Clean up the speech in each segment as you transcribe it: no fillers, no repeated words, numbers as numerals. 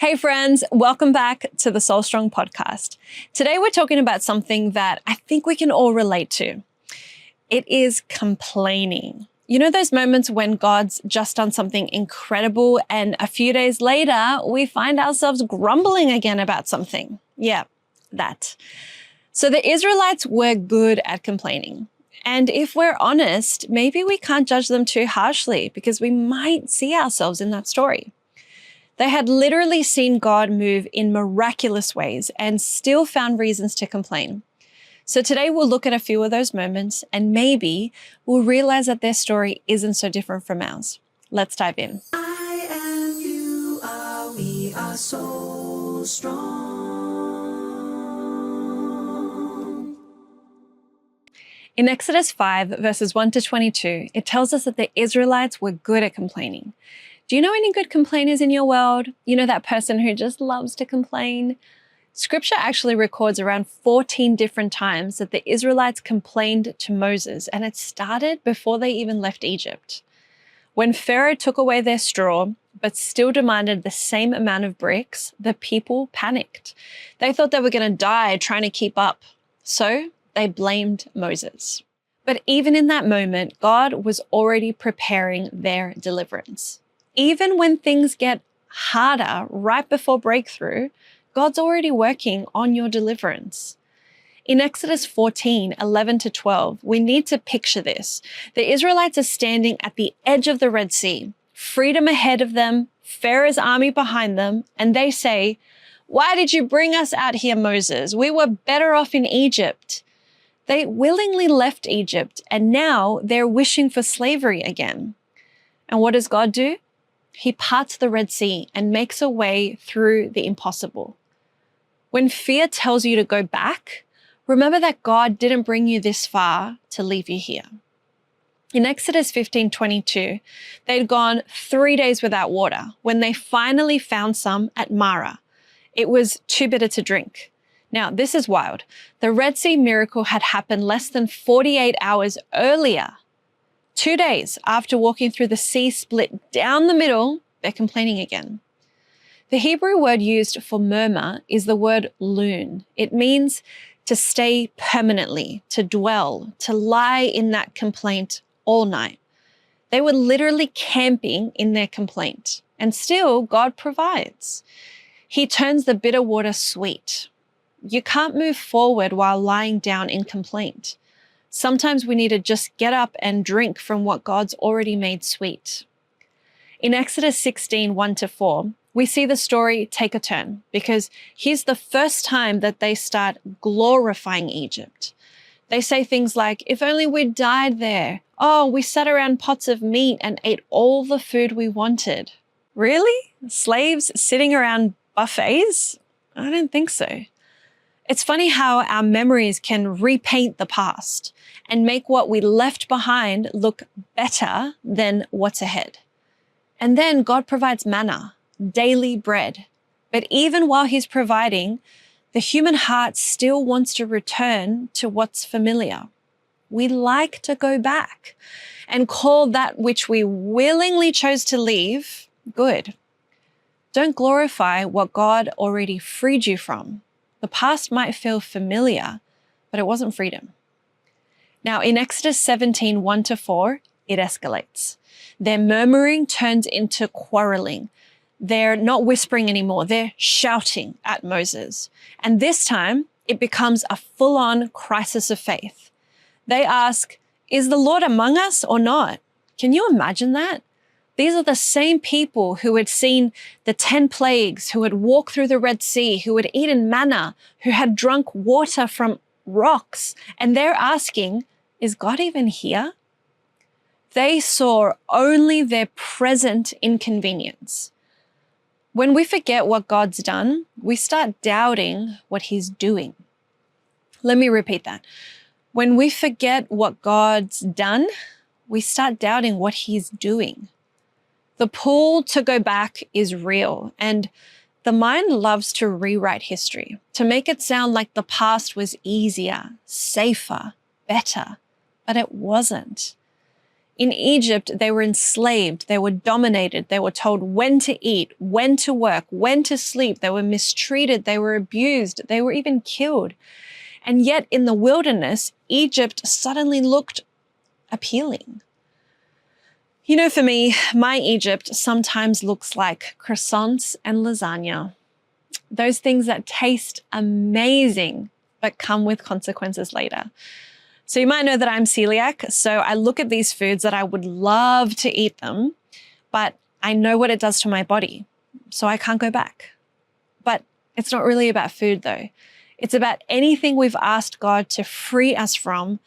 Hey friends, welcome back to the Soul Strong podcast. Today we're talking about something that I think we can all relate to. It is complaining. You know those moments when God's just done something incredible and a few days later we find ourselves grumbling again about something? Yeah, that. So the Israelites were good at complaining. And if we're honest, maybe we can't judge them too harshly because we might see ourselves in that story. They had literally seen God move in miraculous ways and still found reasons to complain. So today we'll look at a few of those moments and maybe we'll realize that their story isn't so different from ours. Let's dive in. I am, you are, we are so strong. In Exodus 5, verses 1 to 22, it tells us that the Israelites were good at complaining. Do you know any good complainers in your world? You know that person who just loves to complain? Scripture actually records around 14 different times that the Israelites complained to Moses, and it started before they even left Egypt. When Pharaoh took away their straw, but still demanded the same amount of bricks, the people panicked. They thought they were going to die trying to keep up. So they blamed Moses. But even in that moment, God was already preparing their deliverance. Even when things get harder right before breakthrough, God's already working on your deliverance. In Exodus 14, 11 to 12, we need to picture this. The Israelites are standing at the edge of the Red Sea, freedom ahead of them, Pharaoh's army behind them, and they say, "Why did you bring us out here, Moses? We were better off in Egypt." They willingly left Egypt, and now they're wishing for slavery again. And what does God do? He parts the Red Sea and makes a way through the impossible. When fear tells you to go back, remember that God didn't bring you this far to leave you here. In Exodus 15:22, they'd gone 3 days without water when they finally found some at Marah. It was too bitter to drink. Now, this is wild. The Red Sea miracle had happened less than 48 hours earlier. 2 days after walking through the sea split down the middle, they're complaining again. The Hebrew word used for murmur is the word loon. It means to stay permanently, to dwell, to lie in that complaint all night. They were literally camping in their complaint, and still God provides. He turns the bitter water sweet. You can't move forward while lying down in complaint. Sometimes we need to just get up and drink from what God's already made sweet. In Exodus 16, 1 to 4, we see the story take a turn because here's the first time that they start glorifying Egypt. They say things like, "If only we'd died there. Oh, we sat around pots of meat and ate all the food we wanted." Really? Slaves sitting around buffets? I don't think so. It's funny how our memories can repaint the past and make what we left behind look better than what's ahead. And then God provides manna, daily bread. But even while He's providing, the human heart still wants to return to what's familiar. We like to go back and call that which we willingly chose to leave good. Don't glorify what God already freed you from. The past might feel familiar, but it wasn't freedom. Now, in Exodus 17, 1 to 4, it escalates. Their murmuring turns into quarreling. They're not whispering anymore. They're shouting at Moses. And this time, it becomes a full-on crisis of faith. They ask, "Is the Lord among us or not?" Can you imagine that? These are the same people who had seen the 10 plagues, who had walked through the Red Sea, who had eaten manna, who had drunk water from rocks. And they're asking, "Is God even here?" They saw only their present inconvenience. When we forget what God's done, we start doubting what He's doing. Let me repeat that. When we forget what God's done, we start doubting what He's doing. The pull to go back is real, and the mind loves to rewrite history, to make it sound like the past was easier, safer, better, but it wasn't. In Egypt, they were enslaved, they were dominated, they were told when to eat, when to work, when to sleep, they were mistreated, they were abused, they were even killed. And yet in the wilderness, Egypt suddenly looked appealing. You know, for me, my Egypt sometimes looks like croissants and lasagna. Those things that taste amazing, but come with consequences later. So you might know that I'm celiac, so I look at these foods that I would love to eat them, but I know what it does to my body, so I can't go back. But it's not really about food though. It's about anything we've asked God to free us from,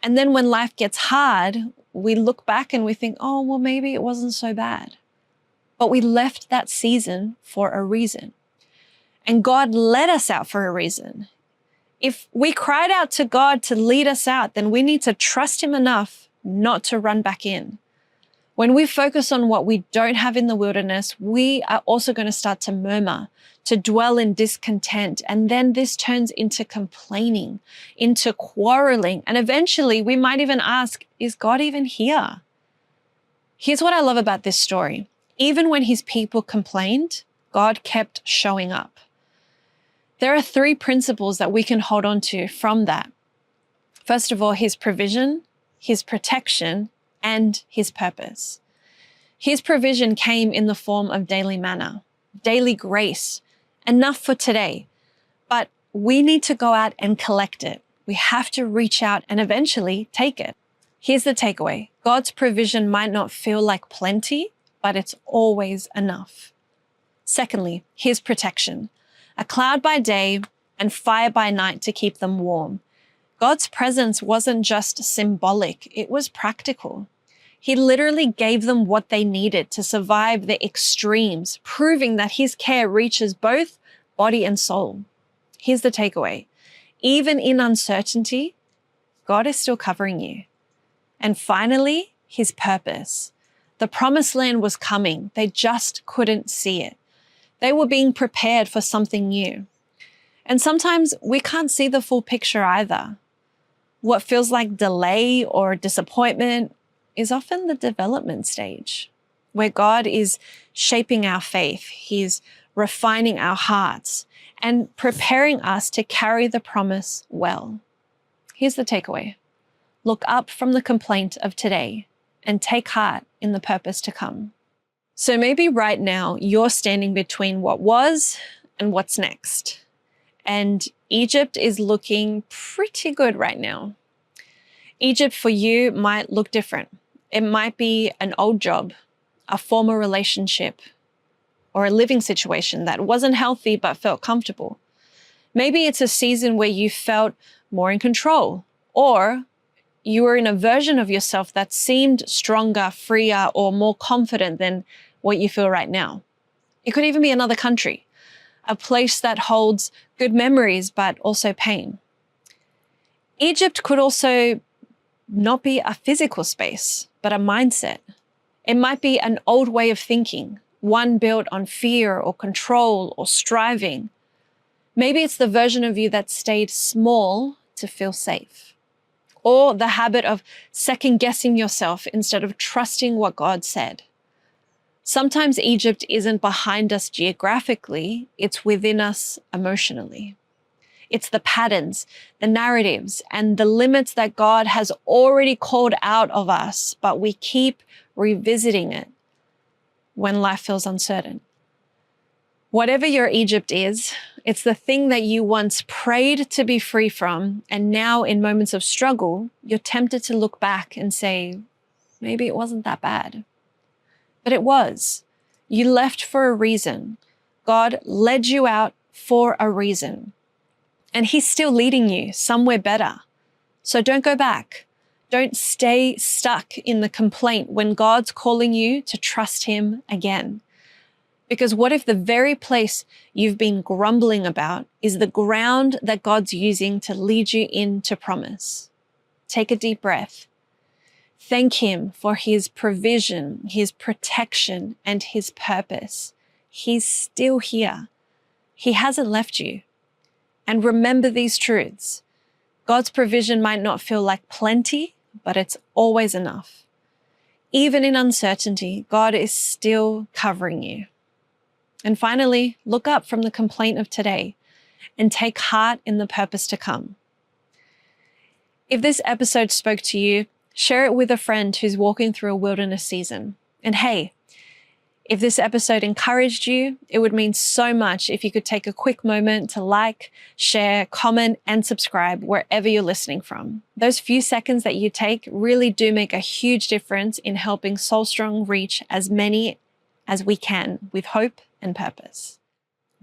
and then when life gets hard, we look back and we think, oh, well, maybe it wasn't so bad. But we left that season for a reason. And God led us out for a reason. If we cried out to God to lead us out, then we need to trust Him enough not to run back in. When we focus on what we don't have in the wilderness, we are also going to start to murmur, to dwell in discontent. And then this turns into complaining, into quarreling. And eventually we might even ask, is God even here? Here's what I love about this story. Even when His people complained, God kept showing up. There are 3 principles that we can hold on to from that. First of all, His provision, His protection, and His purpose. His provision came in the form of daily manna, daily grace, enough for today. But we need to go out and collect it. We have to reach out and eventually take it. Here's the takeaway. God's provision might not feel like plenty, but it's always enough. Secondly, His protection. A cloud by day and fire by night to keep them warm. God's presence wasn't just symbolic, it was practical. He literally gave them what they needed to survive the extremes, proving that His care reaches both body and soul. Here's the takeaway. Even in uncertainty, God is still covering you. And finally, His purpose. The promised land was coming. They just couldn't see it. They were being prepared for something new. And sometimes we can't see the full picture either. What feels like delay or disappointment is often the development stage, where God is shaping our faith. He's refining our hearts and preparing us to carry the promise well. Here's the takeaway. Look up from the complaint of today and take heart in the purpose to come. So maybe right now you're standing between what was and what's next. And Egypt is looking pretty good right now. Egypt for you might look different. It might be an old job, a former relationship, or a living situation that wasn't healthy but felt comfortable. Maybe it's a season where you felt more in control, or you were in a version of yourself that seemed stronger, freer, or more confident than what you feel right now. It could even be another country, a place that holds good memories, but also pain. Egypt could also not be a physical space, but a mindset. It might be an old way of thinking, one built on fear or control or striving. Maybe it's the version of you that stayed small to feel safe, or the habit of second-guessing yourself instead of trusting what God said. Sometimes Egypt isn't behind us geographically, it's within us emotionally. It's the patterns, the narratives, and the limits that God has already called out of us, but we keep revisiting it when life feels uncertain. Whatever your Egypt is, it's the thing that you once prayed to be free from, and now in moments of struggle, you're tempted to look back and say, maybe it wasn't that bad. But it was. You left for a reason. God led you out for a reason. And He's still leading you somewhere better. So don't go back. Don't stay stuck in the complaint when God's calling you to trust Him again. Because what if the very place you've been grumbling about is the ground that God's using to lead you into promise? Take a deep breath. Thank Him for His provision, His protection, and His purpose. He's still here. He hasn't left you. And remember these truths. God's provision might not feel like plenty, but it's always enough. Even in uncertainty, God is still covering you. And finally, look up from the complaint of today and take heart in the purpose to come. If this episode spoke to you, share it with a friend who's walking through a wilderness season. And hey, if this episode encouraged you, it would mean so much if you could take a quick moment to like, share, comment, and subscribe wherever you're listening from. Those few seconds that you take really do make a huge difference in helping Soul Strong reach as many as we can with hope and purpose.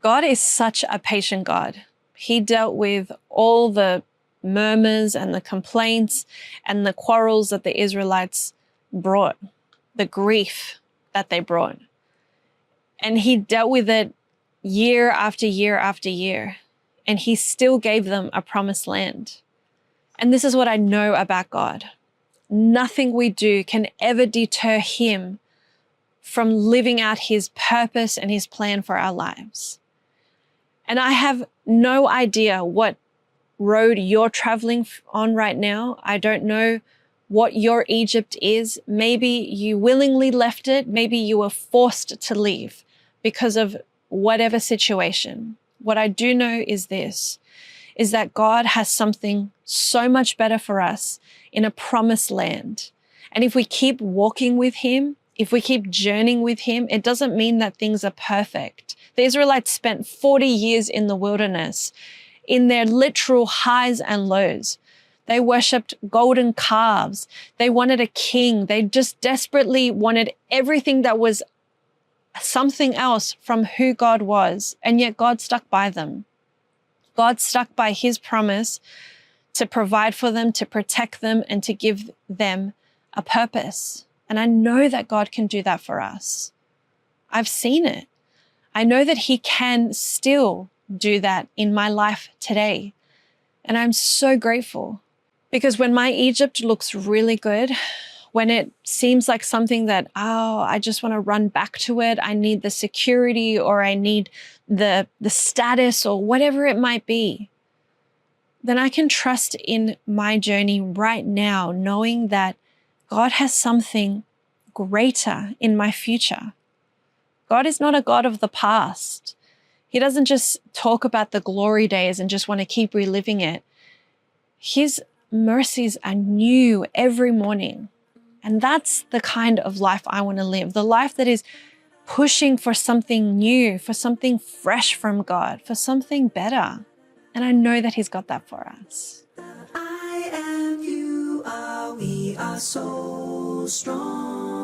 God is such a patient God. He dealt with all the murmurs and the complaints and the quarrels that the Israelites brought, the grief that they brought. And he dealt with it year after year after year, and he still gave them a promised land. And this is what I know about God. Nothing we do can ever deter him from living out his purpose and his plan for our lives. And I have no idea what road you're traveling on right now. I don't know what your Egypt is. Maybe you willingly left it. Maybe you were forced to leave because of whatever situation. What I do know is this, is that God has something so much better for us in a promised land. And if we keep walking with him, if we keep journeying with him, it doesn't mean that things are perfect. The Israelites spent 40 years in the wilderness, in their literal highs and lows. They worshipped golden calves. They wanted a king. They just desperately wanted everything that was something else from who God was. And yet God stuck by them. God stuck by his promise to provide for them, to protect them, and to give them a purpose. And I know that God can do that for us. I've seen it. I know that he can still do that in my life today. And I'm so grateful, because when my Egypt looks really good, when it seems like something that, I just want to run back to it, I need the security, or I need the status, or whatever it might be, then I can trust in my journey right now, knowing that God has something greater in my future. God is not a God of the past. He doesn't just talk about the glory days and just want to keep reliving it. His mercies are new every morning. And that's the kind of life I want to live. The life that is pushing for something new, for something fresh from God, for something better. And I know that he's got that for us. I am, you are, we are so strong.